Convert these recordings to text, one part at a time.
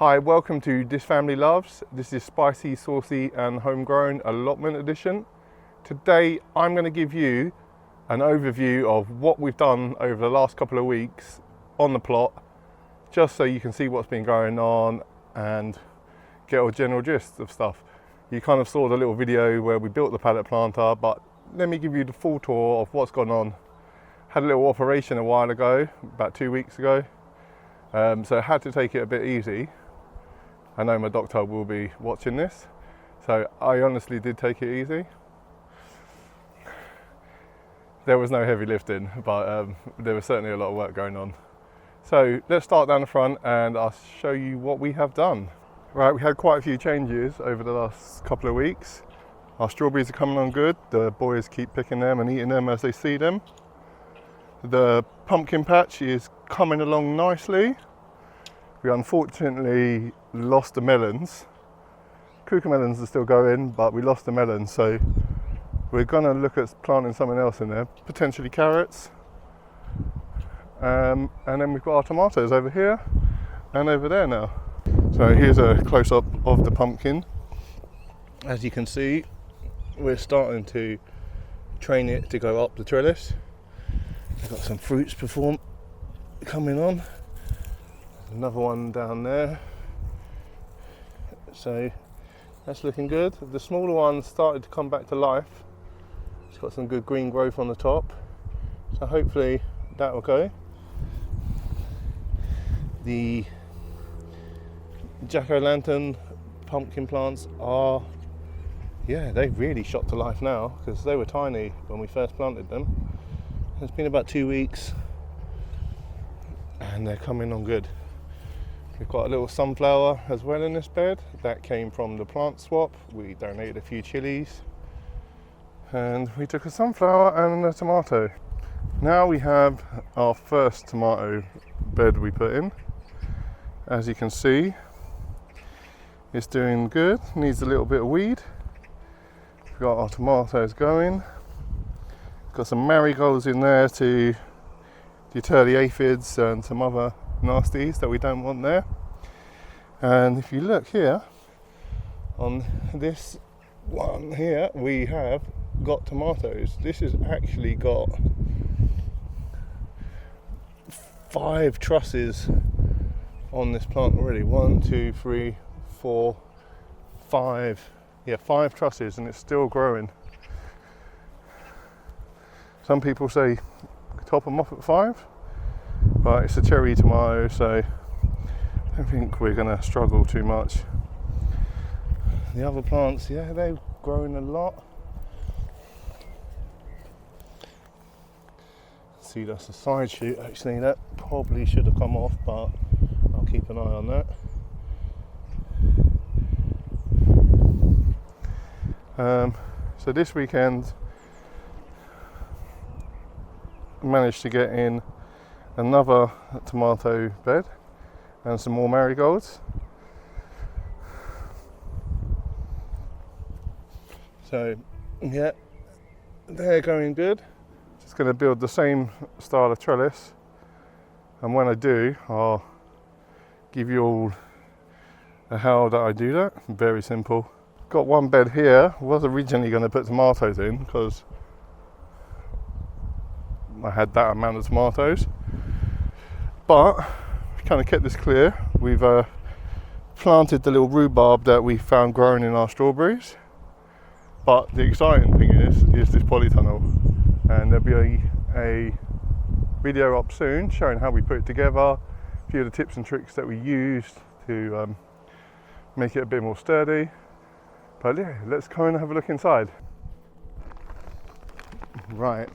Hi, welcome to This Family Loves. This is Spicy, Saucy and Homegrown Allotment Edition. Today I'm going to give you an overview of what we've done over the last couple of weeks on the plot, just so you can see what's been going on and get a general gist of stuff. You kind of saw the little video where we built the pallet planter, but let me give you the full tour of what's gone on. Had a little operation a while ago, about 2 weeks ago, so I had to take it a bit easy. I know my doctor will be watching this, so I honestly did take it easy. There was no heavy lifting, but there was certainly a lot of work going on. So let's start down the front and I'll show you what we have done. Right, we had quite a few changes over the last couple of weeks. Our strawberries are coming on good. The boys keep picking them and eating them as they see them. The pumpkin patch is coming along nicely. We unfortunately lost the melons. Cucamelons are still going, but we lost the melons, so we're gonna look at planting something else in there, potentially carrots. And then we've got our tomatoes over here and over there now. So here's a close-up of the pumpkin. As you can see, we're starting to train it to go up the trellis. We've got some fruits coming on. Another one down there, so that's looking good. The smaller one started to come back to life. It's got some good green growth on the top, so hopefully that will go. The jack-o'-lantern pumpkin plants are, they've really shot to life now, because they were tiny when we first planted them. It's been about 2 weeks and they're coming on good. We've got a little sunflower as well in this bed. That came from the plant swap. We donated a few chillies and we took a sunflower and a tomato. Now we have our first tomato bed we put in. As you can see, it's doing good. Needs a little bit of weed. We've got our tomatoes going. Got some marigolds in there to deter the aphids and some other nasties that we don't want there. And if you look here on this one here, we have got tomatoes. This has actually got 5 trusses on this plant already. 1, 2, 3, 4, 5. 5 trusses, and it's still growing. Some people say top them off at 5, but it's a cherry tomato, so I don't think we're going to struggle too much. The other plants, they've grown a lot. See, that's a side shoot actually. That probably should have come off, but I'll keep an eye on that. So this weekend managed to get in another tomato bed and some more marigolds. So they're going good. Just going to build the same style of trellis, and when I do, I'll give you all how that I do that. Very simple. Got one bed here. Was originally going to put tomatoes in because I had that amount of tomatoes, but we kind of kept this clear. We've planted the little rhubarb that we found growing in our strawberries, but the exciting thing is this polytunnel, and there'll be a video up soon showing how we put it together, a few of the tips and tricks that we used to make it a bit more sturdy. But let's go and have a look inside. Right.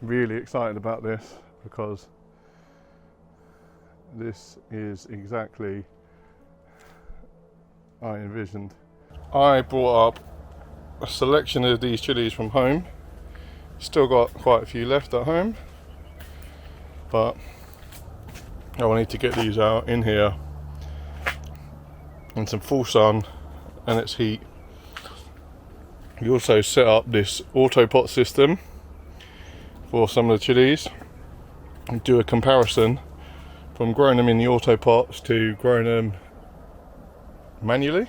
Really excited about this because this is exactly I envisioned. I brought up a selection of these chillies from home. Still got quite a few left at home, but I wanted to get these out in here in some full sun and it's heat. We also set up this auto pot system for some of the chillies and do a comparison from growing them in the auto pots to growing them manually.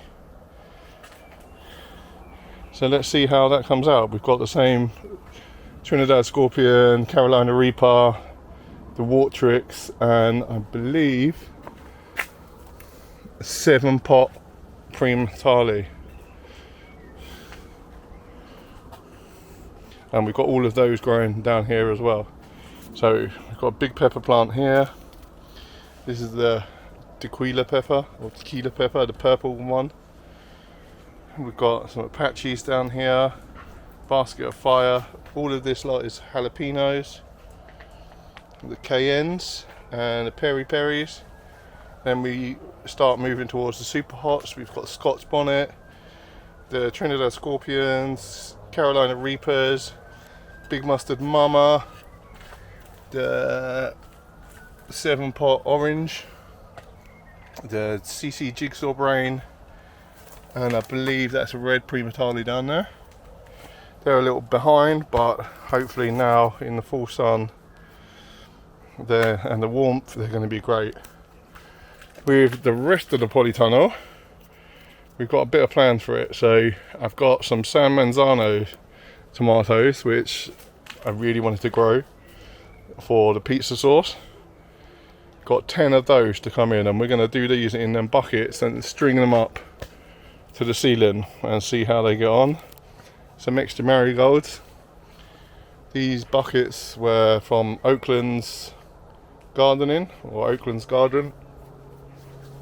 So let's see how that comes out. We've got the same Trinidad Scorpion, Carolina Reaper, the Wartrix, and I believe a 7-pot Primatali. And we've got all of those growing down here as well. So we've got a big pepper plant here. This is the tequila pepper, or tequila pepper, the purple one. We've got some Apaches down here, basket of fire. All of this lot is jalapenos, the cayennes, and the peri peris. Then we start moving towards the super hots. We've got Scotch bonnet, the Trinidad Scorpions, Carolina Reapers, Big Mustard Mama, the 7-pot orange, the CC Jigsaw Brain, and I believe that's a red Primatali down there. They're a little behind, but hopefully now in the full sun there and the warmth, they're going to be great. With the rest of the polytunnel, we've got a bit of plans for it. So I've got some San Manzano tomatoes, which I really wanted to grow for the pizza sauce. Got 10 of those to come in, and we're going to do these in them buckets and string them up to the ceiling and see how they get on. Some extra marigolds. These buckets were from Oakland's Gardening, or Oakland's Garden.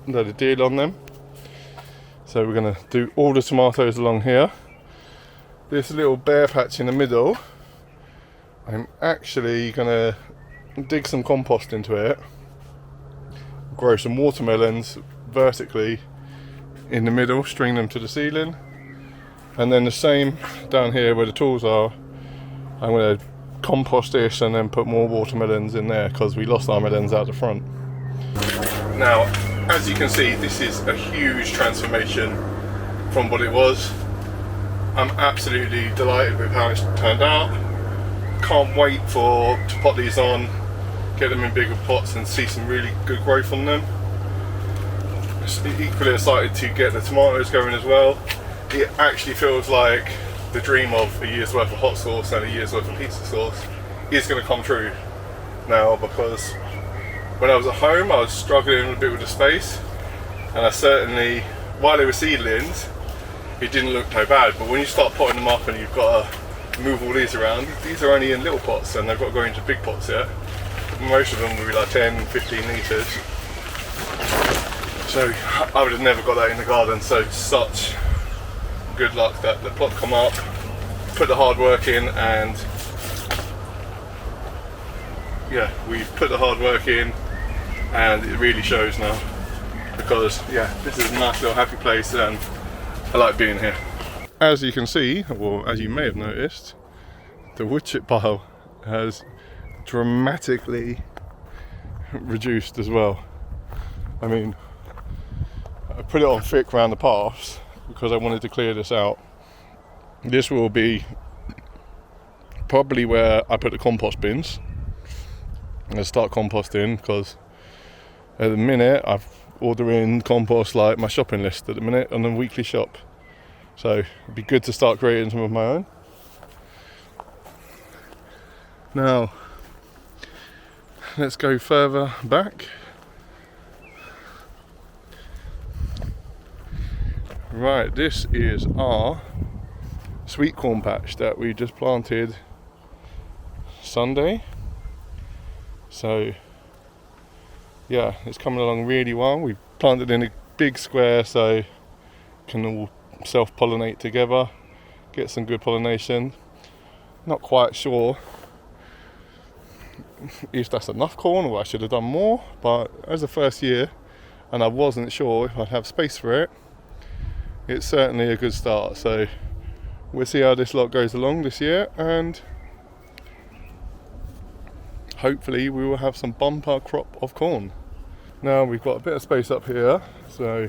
Had a deal on them. So we're going to do all the tomatoes along here. This little bare patch in the middle, I'm actually going to dig some compost into it, grow some watermelons vertically in the middle, string them to the ceiling, and then the same down here where the tools are. I'm going to compost this and then put more watermelons in there because we lost our melons out the front. Now, as you can see, this is a huge transformation from what it was. I'm absolutely delighted with how it's turned out. Can't wait to pot these on, get them in bigger pots and see some really good growth on them. Equally excited to get the tomatoes going as well. It actually feels like the dream of a year's worth of hot sauce and a year's worth of pizza sauce is going to come true now, because when I was at home I was struggling a bit with the space, and I certainly, while they were seedlings, it didn't look so bad, but when you start potting them up and you've got to move all these around, these are only in little pots and they've got to go into big pots here. Most of them will be like 10, 15 litres. So I would have never got that in the garden, so such good luck that the plot come up, put the hard work in, and yeah, we put the hard work in and it really shows now, because yeah, this is a nice little happy place and I like being here. As you can see, or as you may have noticed, the wood chip pile has dramatically reduced as well. I mean, I put it on thick around the paths because I wanted to clear this out. This will be probably where I put the compost bins and start composting, because at the minute I'm ordering compost like my shopping list at the minute on a weekly shop. So it'd be good to start creating some of my own. Now let's go further back. Right, this is our sweet corn patch that we just planted Sunday. So yeah, it's coming along really well. We planted in a big square so can all self-pollinate together, get some good pollination. Not quite sure if that's enough corn or I should have done more, but as a first year and I wasn't sure if I'd have space for it, it's certainly a good start. So we'll see how this lot goes along this year, and hopefully we will have some bumper crop of corn. Now we've got a bit of space up here, so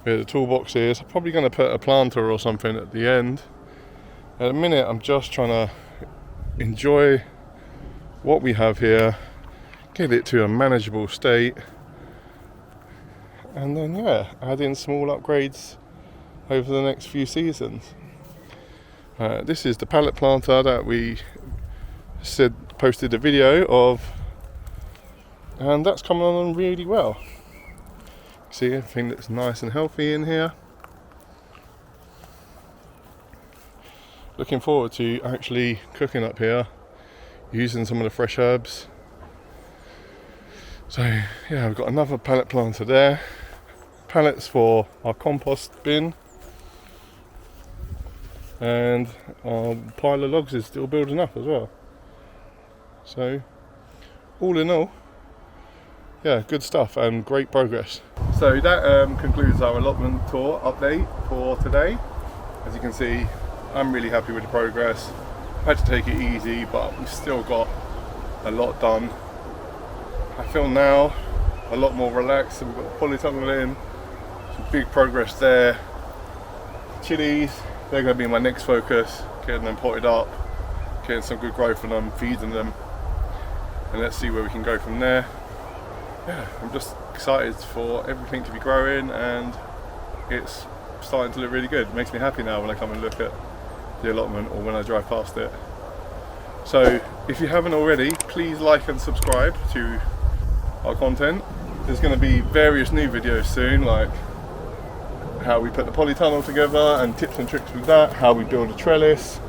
where the toolbox is, I'm probably going to put a planter or something at the end. At the minute I'm just trying to enjoy what we have here, get it to a manageable state, and then yeah, add in small upgrades over the next few seasons. This is the pallet planter that we posted a video of, and that's coming on really well. See, everything looks nice and healthy in here. Looking forward to actually cooking up here, using some of the fresh herbs. So yeah, we've got another pallet planter there, pallets for our compost bin, and our pile of logs is still building up as well. So all in all, yeah, good stuff and great progress. So that concludes our allotment tour update for today. As you can see, I'm really happy with the progress. I had to take it easy, but we've still got a lot done. I feel now a lot more relaxed. So we've got the polytunnel in, some big progress there. Chillies, they're going to be my next focus, getting them potted up, getting some good growth on them, feeding them, and let's see where we can go from there. Yeah, I'm just excited for everything to be growing, and it's starting to look really good. It makes me happy now when I come and look at the allotment or when I drive past it. So if you haven't already, please like and subscribe to our content. There's going to be various new videos soon, like how we put the polytunnel together and tips and tricks with that, how we build a trellis.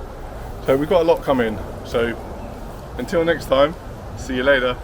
So we've got a lot coming. So until next time, see you later.